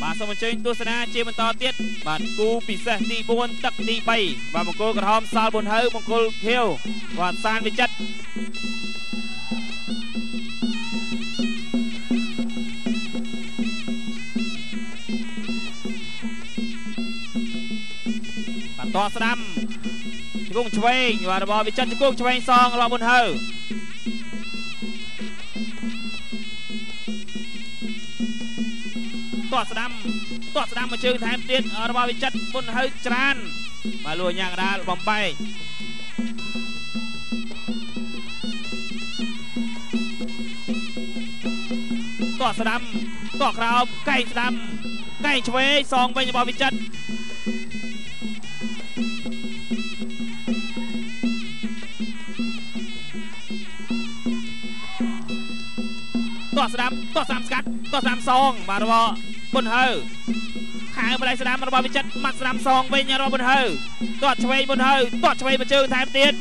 បាទសូមអញ្ជើញទស្សនាជាបន្តទៀតបាទគូពិសេសទី4ទឹកទី3បាទមង្គលក្រហមសាលប៊ុនហៅមង្គលខៀវបាទសានវិចិត្របាទតស្ដាំជង្គង់ឆ្វេងបាទរបស់វិចិត្រជង្គង់ឆ្វេងសងរបស់ប៊ុនហៅតស្ដាំមកជើងថែមទៀតរបស់វិចិត្រប៊ុនហៅច្រានបាទលួញ៉ាកដាលបំបែកតស្ដាំតក្រោមកែងស្ដាំកែងឆ្វេងសងវិញរបស់វិចិត្រតស្ដាំស្កាត់តស្ដាំសងបាទរបស់ប៊ុនហៅខៅម្ដាយស្ដាំរបស់វិចិត្រម៉ាត់ស្ដាំសងវិញរបស់ប៊ុនហៅតឆ្វេងប៊ុនហៅតឆ្វេងមកជើងថែមទៀត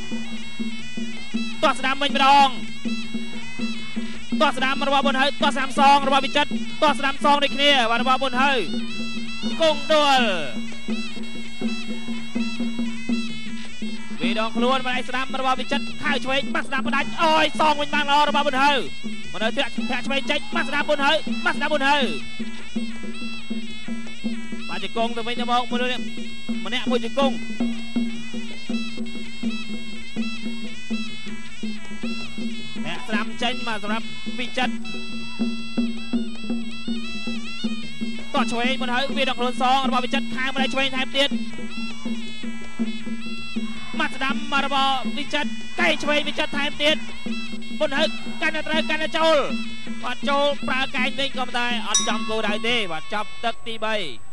តស្ដាំវិញម្ដងតស្ដាំរបស់ប៊ុនហៅតស្ដាំសងរបស់វិចិត្រតស្ដាំសងដូចគ្នាបាទរបស់ប៊ុនហៅគង់ដួលវាដងខ្លួនម្ដាយស្ដាំរបស់វិចិត្រខៅឆ្វេងម៉ាត់ស្ដាំផ្ដាច់អើយសងវិញបានល្អរបស់ប៊ុនហៅមកនៅធាក់ឆ្វេងចេញម៉ាត់ស្ដាំប៊ុនហៅបាទជង្គង់ទៅវិញទៅមកម្នាក់មួយជង្គង់អ្នកស្ដាំចេញមកសម្រាប់វិចិត្រតឆ្វេងប៊ុនហៅវាដងខ្លួនសងរបស់វិចិត្រខាងម្ដាយឆ្វេងថែមទៀតម៉ាត់ស្ដាំមករបស់វិចិត្រកែងឆ្វេងវិចិត្រថែមទៀតប៊ុនហៅកាន់តែត្រូវកាន់តែចូលបាទចូលប្រើកែងវិញក៏តែអត់ចំគោលដៅទេបាទចាប់ទឹកទី3